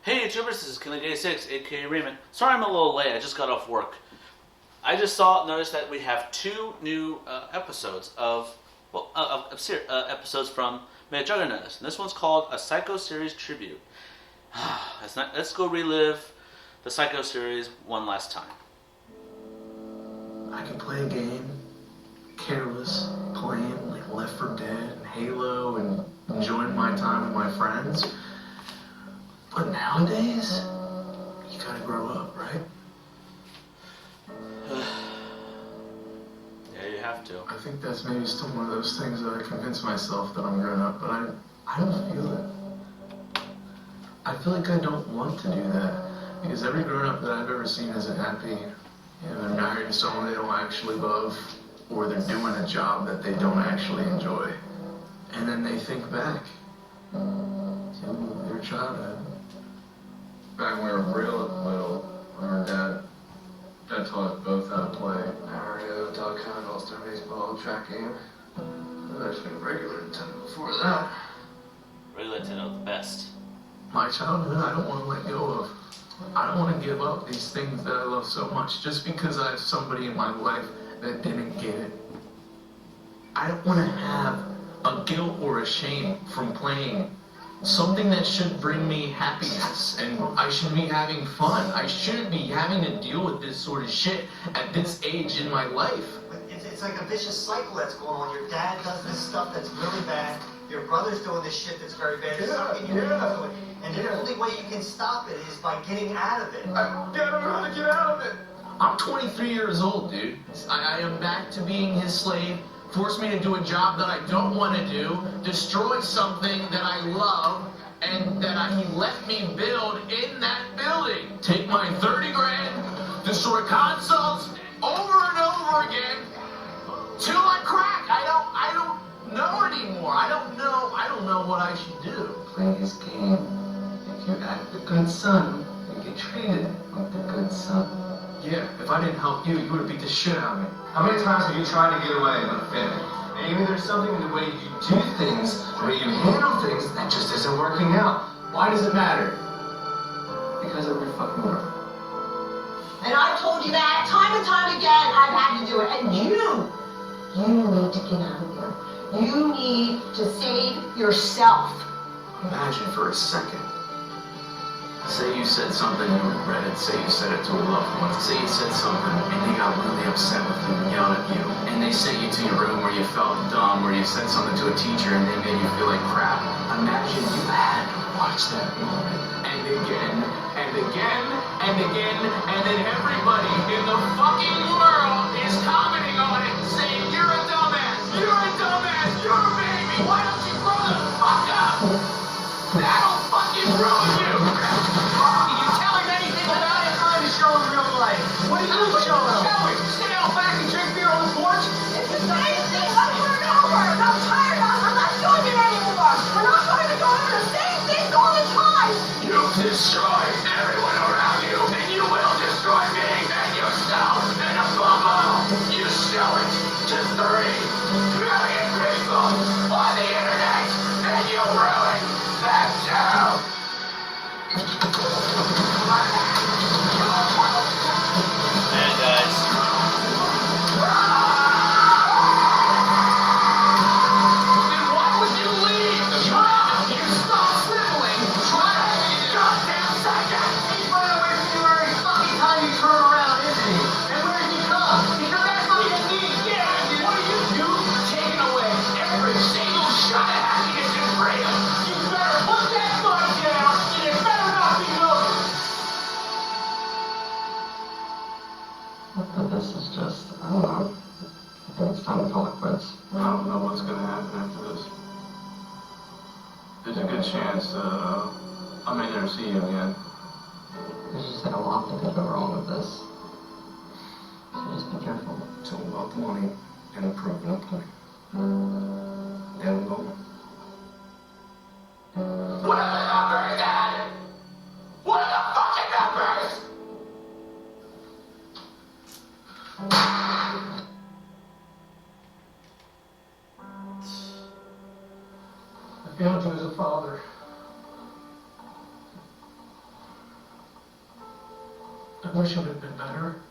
Hey, Troopers, this is Killing86, aka Raymond. Sorry I'm a little late, I just got off work. I just noticed that we have two new episodes episodes from Mcjuggernuggets. And this one's called a Psycho Series Tribute. Let's go relive the Psycho Series one last time. I can play a game, careless, playing like Left 4 Dead and Halo and enjoying my time with my friends. But nowadays, you gotta grow up, right? Yeah, you have to. I think that's maybe still one of those things that I convince myself that I'm grown up, but I don't feel it. I feel like I don't want to do that, because every grown up that I've ever seen isn't happy. They're married to someone they don't actually love, or they're doing a job that they don't actually enjoy. And then they think back to their childhood. Back when we were real little, our dad taught us both how to play Mario, Dog Hunt, All-Star Baseball, track game. There's been regular Nintendo before that. Regular Nintendo, the best. My childhood, I don't want to let go of. I don't want to give up these things that I love so much just because I have somebody in my life that didn't get it. I don't want to have a guilt or a shame from playing something that should bring me happiness, and I should be having fun. I shouldn't be having to deal with this sort of shit at this age in my life. It's like a vicious cycle that's going on. Your dad does this stuff that's really bad. Your brother's doing this shit that's very bad. And the only way you can stop it is by getting out of it. I don't know how to get out of it. I'm 23 years old, dude. I am back to being his slave. Force me to do a job that I don't want to do, destroy something that I love, and that he let me build in that building. Take my 30 grand, destroy consoles over and over again, till I crack. I don't know anymore. I don't know what I should do. Play his game. If you act a good son, you get treated like a good son. Yeah, if I didn't help you, you would have beat the shit out of me. How many times have you tried to get away with a family? Maybe there's something in the way you do things, the way you handle things, that just isn't working out. Why does it matter? Because of your fucking work. And I told you that time and time again. I've had to do it. And you need to get out of here. You need to save yourself. Imagine for a second. Say you said something you regretted. Say you said it to a loved one. Say you said something and they got really upset with you and yelled at you. And they sent you to your room where you felt dumb, where you said something to a teacher and they made you feel like crap. Imagine you had to watch that moment. And again, and again, and again, and then everybody in the fucking world is commenting on it, saying, you're a dumbass, you're a dumbass, you're a baby, why don't you grow the fuck up? That'll fucking ruin you! Did you tell him anything about it? I'm to show him real life. What do you show him? Stay out back and drink beer on the porch? It's the same thing over and over. And I'm tired of it. I'm not doing it anymore. We're not going to go over the same things all the time. You've destroyed everyone around you, and you will destroy me and yourself, and above all, you show it to 3 million people on the internet, and you ruin them too. And guys, Then why would you leave? You stop sniffling. Try a goddamn second. He's running away from you every fucking time you turn around, isn't he? And where did he come? Because that's what he needs. Yeah, What are you taking away every single shot of happiness and freedom? you better put that gun down, and it better not be noticed. But this is just, I don't know. I think it's time to call it quits. I don't know what's going to happen after this. There's a good chance I may never see you again. There's just a lot that could go wrong with this. So just be careful. It's all about the money and improving a point. Then go. What are the numbers, Dad? What are the fucking numbers? I failed you as a father. wish it had been better.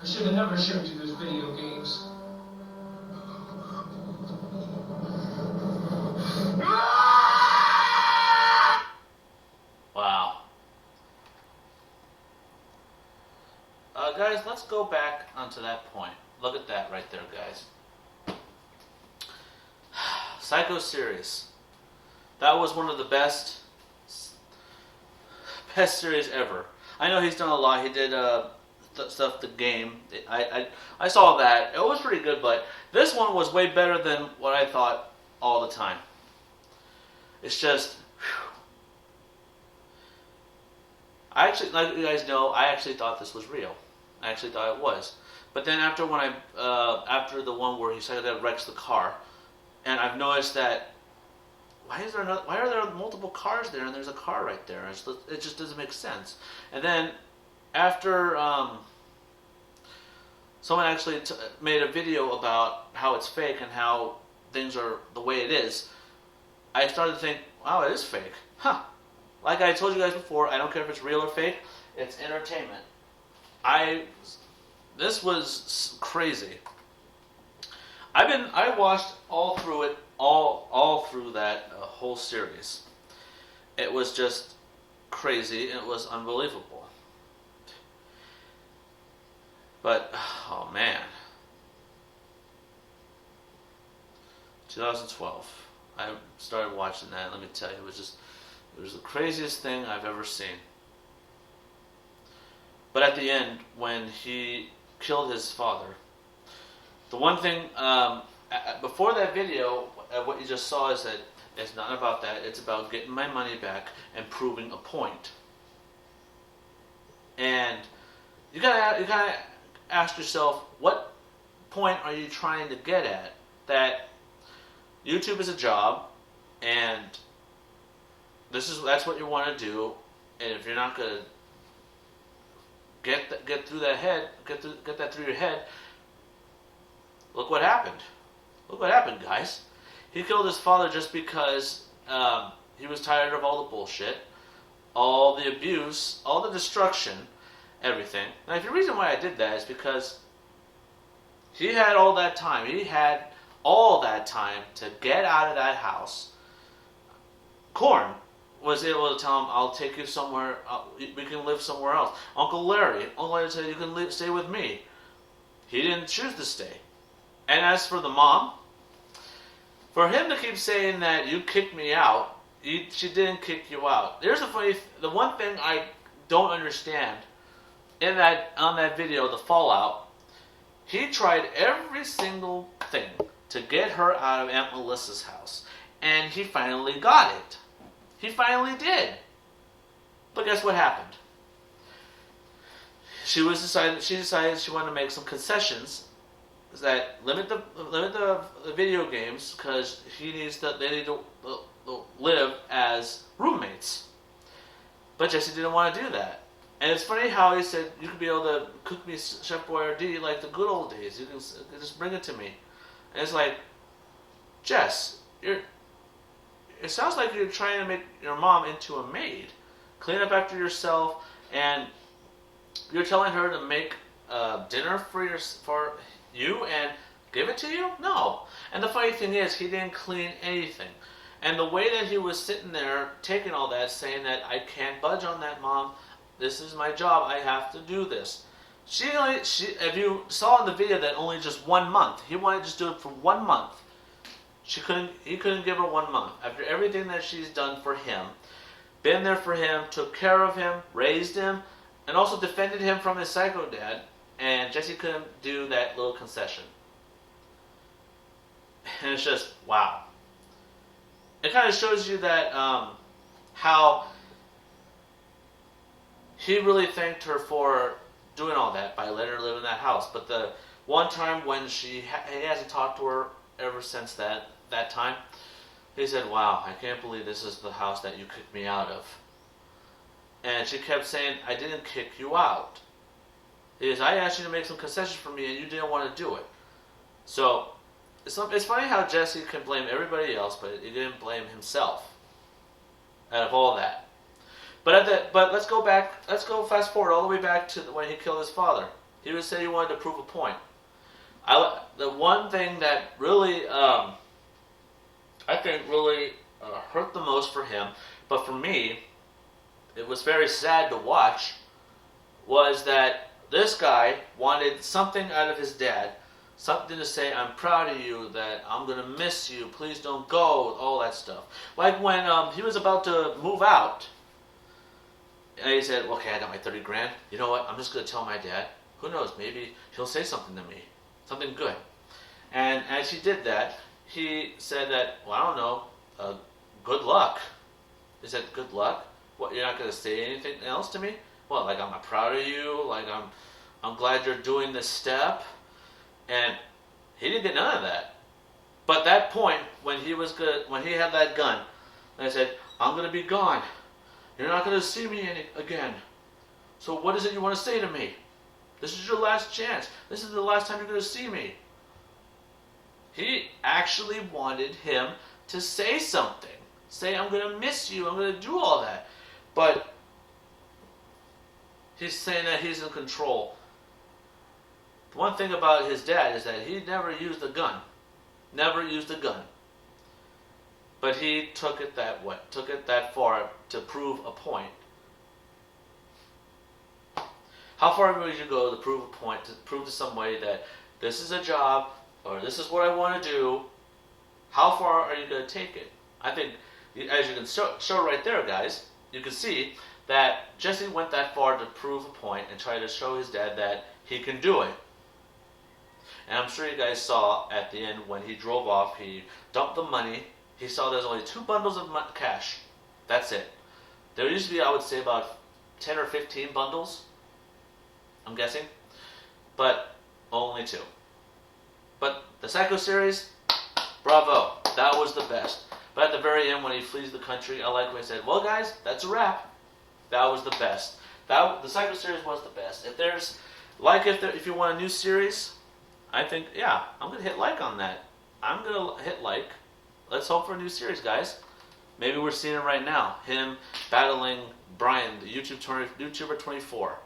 I should have never showed you those video games. Wow. Guys, let's go back onto that point. Look at that right there, guys. Psycho series. That was one of the best series ever. I know he's done a lot. He did stuff, the game. I saw that. It was pretty good, but this one was way better than what I thought all the time. It's just, whew. I actually, like you guys know, I actually thought this was real. I actually thought it was. But then after after the one where he said that wrecks the car, and I've noticed that why are there multiple cars there and there's a car right there? It just doesn't make sense. And then after someone actually made a video about how it's fake and how things are the way it is, I started to think, wow, it is fake. Huh. Like I told you guys before, I don't care if it's real or fake, it's entertainment. This was crazy. I watched all through it, all through that whole series. It was just crazy, and it was unbelievable. But, oh man. 2012. I started watching that, let me tell you, it was the craziest thing I've ever seen. But at the end, when he killed his father, the one thing, before that video, what you just saw is that it's not about that. It's about getting my money back and proving a point. And you gotta ask yourself, what point are you trying to get at? That YouTube is a job, and that's what you want to do. And if you're not gonna get that through your head, look what happened. Look what happened, guys. He killed his father just because he was tired of all the bullshit, all the abuse, all the destruction, everything. Now, the reason why I did that is because he had all that time. He had all that time to get out of that house. Korn was able to tell him, I'll take you somewhere, we can live somewhere else. Uncle Larry said, you can stay with me. He didn't choose to stay. And as for the mom, for him to keep saying that you kicked me out, she didn't kick you out. There's the one thing I don't understand on that video, the fallout, he tried every single thing to get her out of Aunt Melissa's house. And he finally got it. He finally did. But guess what happened? She decided she wanted to make some concessions that limit the video games because they need to live as roommates. But Jesse didn't want to do that. And it's funny how he said, you could be able to cook me Chef Boyardee like the good old days. You can just bring it to me. And it's like, Jess, it sounds like you're trying to make your mom into a maid. Clean up after yourself, and you're telling her to make dinner for you and give it to you? No. And the funny thing is, he didn't clean anything. And the way that he was sitting there, taking all that, saying that I can't budge on that, Mom. This is my job. I have to do this. If you saw in the video that only just 1 month, he wanted to just do it for 1 month. He couldn't give her 1 month. After everything that she's done for him, been there for him, took care of him, raised him, and also defended him from his psycho dad, and Jesse couldn't do that little concession. And it's just, wow. It kind of shows you that how he really thanked her for doing all that by letting her live in that house. But the one time when he hasn't talked to her ever since that time, he said, wow, I can't believe this is the house that you kicked me out of. And she kept saying, I didn't kick you out. He says, I asked you to make some concessions for me and you didn't want to do it. So, it's funny how Jesse can blame everybody else, but he didn't blame himself out of all that. But let's go back. Let's go fast forward all the way back to when he killed his father. He was saying he wanted to prove a point. The one thing that really, I think, really hurt the most for him, but for me, it was very sad to watch, was that this guy wanted something out of his dad, something to say, I'm proud of you, that I'm going to miss you, please don't go, all that stuff. Like when he was about to move out, and he said, okay, I got my 30 grand. You know what? I'm just going to tell my dad. Who knows? Maybe he'll say something to me. Something good. And as he did that, he said that, well, I don't know, good luck. He said, good luck? What, you're not going to say anything else to me? What, like I'm proud of you? Like I'm glad you're doing this step? And he didn't get none of that. But that point, when he had that gun, and I said, I'm going to be gone. You're not going to see me again. So what is it you want to say to me? This is your last chance. This is the last time you're going to see me. He actually wanted him to say something. Say, I'm going to miss you. I'm going to do all that. But he's saying that he's in control. The one thing about his dad is that he never used a gun. Never used a gun. But he took it that far to prove a point. How far would you go to prove a point, to prove to somebody that this is a job, or this is what I want to do? How far are you going to take it? I think, as you can show right there, guys, you can see that Jesse went that far to prove a point and try to show his dad that he can do it. And I'm sure you guys saw at the end when he drove off, he dumped the money. He saw there's only 2 bundles of cash. That's it. There used to be, I would say, about 10 or 15 bundles, I'm guessing, but only 2. But the Psycho series, bravo. That was the best. But at the very end, when he flees the country, I like when he said, well, guys, that's a wrap. That was the best. The Psycho series was the best. If you want a new series, I think, yeah, I'm going to hit like on that. I'm going to hit like. Let's hope for a new series, guys. Maybe we're seeing it right now. Him battling Brian, the YouTuber 24.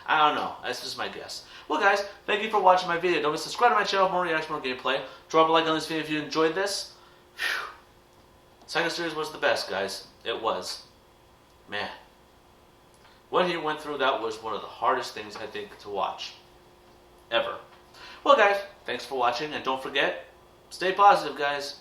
I don't know. That's just my guess. Well, guys, thank you for watching my video. Don't forget to subscribe to my channel for more reaction, more gameplay. Drop a like on this video if you enjoyed this. Whew. Psycho series was the best, guys. It was. Man. What he went through, that was one of the hardest things, I think, to watch. Ever. Well, guys, thanks for watching. And don't forget, stay positive, guys.